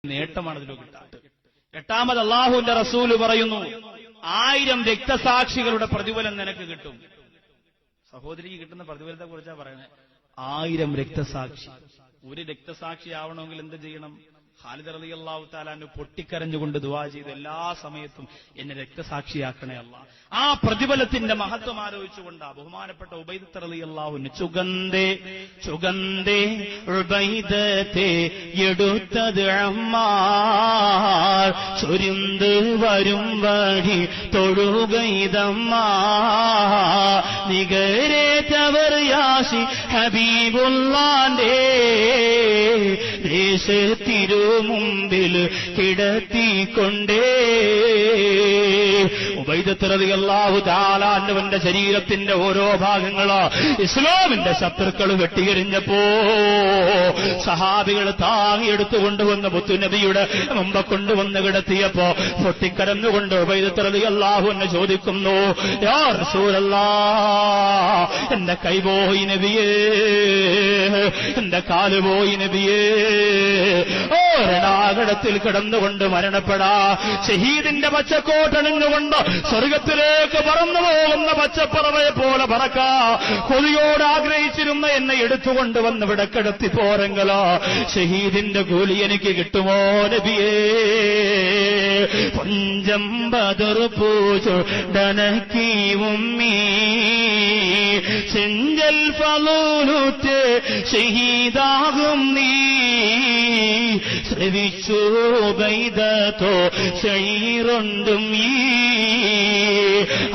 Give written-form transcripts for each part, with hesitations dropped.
നേട്ടമാണ് ഇതിൽ കിട്ടാത്തത്. എട്ടാമത് അള്ളാഹുവിന്റെ റസൂല് പറയുന്നു, 1000 രക്തസാക്ഷികളുടെ പ്രതിഫലം നിനക്ക് കിട്ടും. സഹോദരിക്ക് കിട്ടുന്ന പ്രതിഫലത്തെ കുറിച്ചാ പറയുന്നത്. 1000 രക്തസാക്ഷി. ഒരു രക്തസാക്ഷി ആവണമെങ്കിൽ എന്ത് ചെയ്യണം? ഖാലിദ് റളിയല്ലാഹു തആല അൻഹു പൊട്ടിക്കരഞ്ഞുകൊണ്ട് ദുആ ചെയ്തു, എല്ലാ സമയത്തും എന്നെ രക്തസാക്ഷിയാക്കണേ അല്ലാഹ്. ആ പ്രതിഫലത്തിന്റെ മഹത്വം ആലോചിച്ചുകൊണ്ട് ബഹുമാനപ്പെട്ട ഉബൈദത്ത് റളിയല്ലാഹു അൻഹു ചുഗന്തേ ഉബൈദത്തെ എടുത്തത് അമ്മാർ ചൊരിന്ത് വരും വഴി തൊഴുകൈതമ്മാ നികരേറ്റവർ യാശി ഹബീബുള്ളാന്റെ ദേശത്തിരു മുമ്പിൽ കിടത്തിക്കൊണ്ടേ. ഉബൈദത്ത് റളിയല്ലാഹു തആല അൻഹുവിന്റെ ശരീരത്തിന്റെ ഓരോ ഭാഗങ്ങളോ ഇസ്ലാമിന്റെ ശത്രുക്കൾ വെട്ടിയെറിഞ്ഞപ്പോ സഹാബികൾ താങ്ങിയെടുത്തു കൊണ്ടുവന്ന മുത്തുനബിയുടെ മുമ്പ് കൊണ്ടുവന്ന് കിടത്തിയപ്പോ പൊട്ടിക്കരഞ്ഞുകൊണ്ട് ഉബൈദത്ത് റളിയല്ലാഹു അൻഹു ചോദിക്കുന്നു, യാ റസൂലല്ലാഹ്, എന്റെ കൈ പോയി നബിയേ, എന്റെ കാല് പോയി നബിയേ. രണാകടത്തിൽ കിടന്നുകൊണ്ട് മരണപ്പെടാ ഷഹീദിന്റെ പച്ചക്കോട്ടണിഞ്ഞുകൊണ്ട് സ്വർഗത്തിലേക്ക് പറന്നു പോകുന്ന പച്ചപ്പറവയെ പോലെ പറക്കാ കൊതിയോട് ആഗ്രഹിച്ചിരുന്ന എന്നെ എടുത്തുകൊണ്ട് വന്ന് ഇവിടെ കിടത്തി പോരെങ്കിലോ ഷഹീദിന്റെ കൂലി എനിക്ക് കിട്ടുമോ നബിയേ? പഞ്ചം ബദർ പൂജോ ഡനക്കി ഉമ്മീ ചെഞ്ചൽ ഫലൂലുറ്റ് ഷഹീദാകും നീ ശ്രവിച്ചു ഉബൈദത്തോ ശൈറുണ്ടും ഈ.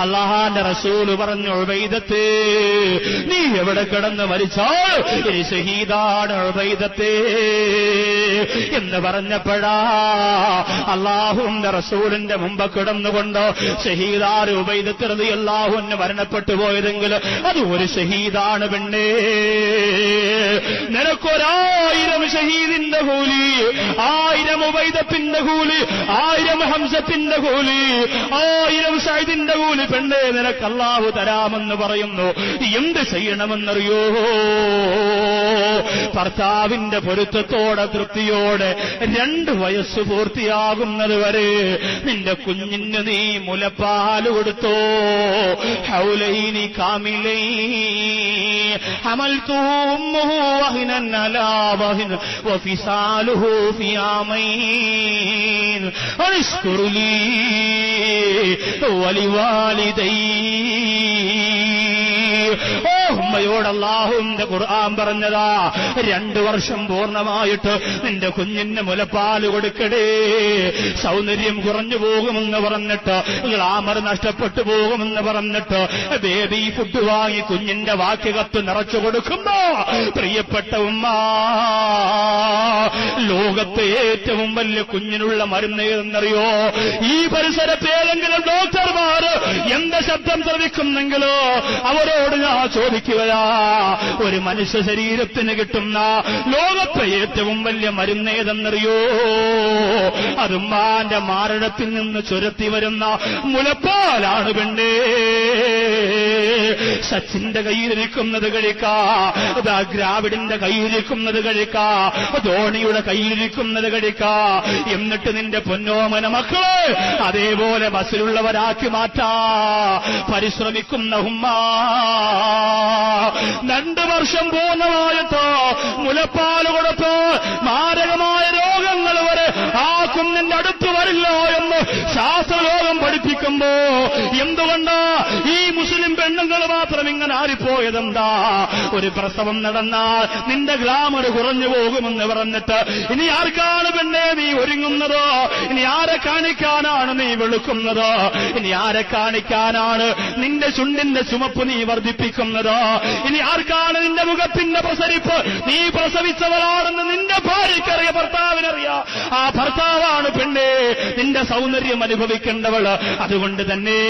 അല്ലാഹുവിന്റെ റസൂല് പറഞ്ഞു, ഉബൈദത്ത് നീ എവിടെ കിടന്ന് മരിച്ചാൽ ഈ ഷഹീദാണ് ഉബൈദത്ത് എന്ന് പറഞ്ഞപ്പോഴാ അല്ലാഹുവിന്റെ റസൂലിന്റെ മുമ്പ് കിടന്നുകൊണ്ട് ഷഹീദാർ ഉബൈദത്ത് റളിയല്ലാഹു അൻഹു മരണപ്പെട്ടു പോയതെങ്കിൽ അത് ഒരു ഷഹീദാണ് പെണ്ണേ. നിനക്കൊരായിരം ഷഹീദിന്റെ കൂലി, 1000 ഉബൈദത്തിന്റെ കൂലി, 1000 ഹംസത്തിന്റെ കൂലി, 1000 സഅദിന്റെ കൂലി പെണ്ണേ നിനക്ക് അല്ലാഹു തരാമെന്ന് പറയുന്നു. എന്ത് ചെയ്യണമെന്നറിയോ? ഭർത്താവിന്റെ പൊരുത്തത്തോടെ തൃപ്തിയോടെ 2 വയസ്സ് പൂർത്തിയാകുന്നത് വരെ നിന്റെ കുഞ്ഞിന് നീ മുലപ്പാല് കൊടുത്തോ. ഹൗലൈനി കാമിലൈ ഹമൽതു ഉമ്മുഹു വഹിനൻ അലാ വഹിൻ വഫിസാലുഹു ഫി ആമൈൻ അഷ്കുറു ലീ വലിവാലിദൈ. ഉമ്മയോട് അല്ലാഹുവിന്റെ ഖുർആൻ പറഞ്ഞതാ, 2 വർഷം പൂർണ്ണമായിട്ട് നിന്റെ കുഞ്ഞിന് മുലപ്പാല് കൊടുക്കടേ. സൗന്ദര്യം കുറഞ്ഞു പോകുമെന്ന് പറഞ്ഞിട്ട്, ഗ്ലാമർ നഷ്ടപ്പെട്ടു പോകുമെന്ന് പറഞ്ഞിട്ട് ബേബി ഫുഡ് വാങ്ങി കുഞ്ഞിന്റെ വാക്യകത്ത് നിറച്ചു കൊടുക്കുമ്പോ പ്രിയപ്പെട്ട ഉമ്മ, ലോകത്തെ ഏറ്റവും വലിയ കുഞ്ഞിനുള്ള മരുന്ന് ഏതെന്നറിയോ? ഈ പരിസരത്ത് ഏതെങ്കിലും ഡോക്ടർമാർ എന്റെ ശബ്ദം ശ്രവിക്കുന്നെങ്കിലോ അവരോട് ഞാൻ ചോദിക്കുകയാ, ഒരു മനുഷ്യ ശരീരത്തിന് കിട്ടുന്ന ലോകത്തെ ഏറ്റവും വലിയ മരുന്ന് ഏതെന്നറിയോ? അത് ഉമ്മാന്റെ മാരടത്തിൽ നിന്ന് ചുരത്തി വരുന്ന മുലപ്പാലാണ് പെണ്ണേ. സച്ചിന്റെ കയ്യിലിരിക്കുന്നത് കഴിക്കാ, ദ്രാവിഡിന്റെ കയ്യിലിരിക്കുന്നത് കഴിക്കാ, ധോണിയുടെ കയ്യിലിരിക്കുന്നത് കഴിക്കാ. എന്നിട്ട് നിന്റെ പൊന്നോമന മക്കളെ അതേപോലെ ബസ്സിലുള്ളവരാക്കി മാറ്റാ പരിശ്രമിക്കുന്ന ഉമ്മ. 2 വർഷം പൂർണ്ണമായിട്ടോ മുലപ്പാല് കൊടുത്തോ മാരകമായ രോഗങ്ങൾ വരെ ആ കുഞ്ഞിന്റെ അടുത്ത് വരില്ല എന്ന് ശാസ്ത്രലോകം പഠിപ്പിക്കുമ്പോ എന്തുകൊണ്ടാ ഈ മുസ്ലിം പെണ്ണുങ്ങൾ മാത്രം ഇങ്ങനെ ആരിപ്പോയതെന്താ? ഒരു പ്രസവം നടന്നാൽ നിന്റെ ഗ്ലാമർ കുറഞ്ഞു പോകുമെന്ന് പറഞ്ഞിട്ട് ഇനി ആർക്കാണ് പെണ്ണേ നീ ഒരുങ്ങുന്നതോ? ഇനി ആരെ കാണിക്കാനാണ് നീ വെളുക്കുന്നതോ? ഇനി ആരെ കാണിക്കാനാണ് നിന്റെ ചുണ്ടിന്റെ ചുമപ്പ് നീ വർദ്ധിപ്പിക്കുന്നതോ? ഇനി ആർക്കാണ് നിന്റെ മുഖത്തിന്റെ പ്രസരിപ്പ്? നീ പ്രസവിച്ചവളാണെന്ന് നിന്റെ ഭാര്യയ്ക്കറിയ, ഭർത്താവിനറിയാ. ആ ഭർത്താവാണ് പെണ്ണേ നിന്റെ സൗന്ദര്യം അനുഭവിക്കേണ്ടവള്. അതുകൊണ്ട് തന്നെ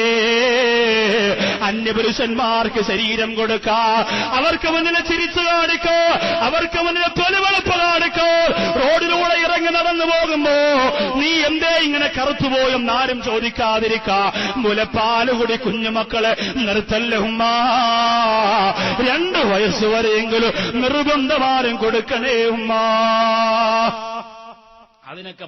അന്യപുരുഷന്മാർക്ക് ശരീരം കൊടുക്കാ, അവർക്ക് മുന്നിൽ ചിരിച്ചു കാണിക്കോ, അവർക്ക് മുന്നിൽ തൊലിവെളുപ്പ് കാണിക്കോ. റോഡിലൂടെ ഇറങ്ങി നടന്നു പോകുമ്പോ നീ എന്തേ ഇങ്ങനെ കറുത്തുപോയെന്ന് ആരും ചോദിക്കാതിരിക്കാ. മുലപ്പാലുകൂടി കുഞ്ഞുമക്കളെ നിർത്തല്ല ഉമ്മ. 2 വയസ്സുവരെയെങ്കിലും നിർബന്ധമാരും കൊടുക്കണേ ഉമ്മ. അതിനൊക്കെ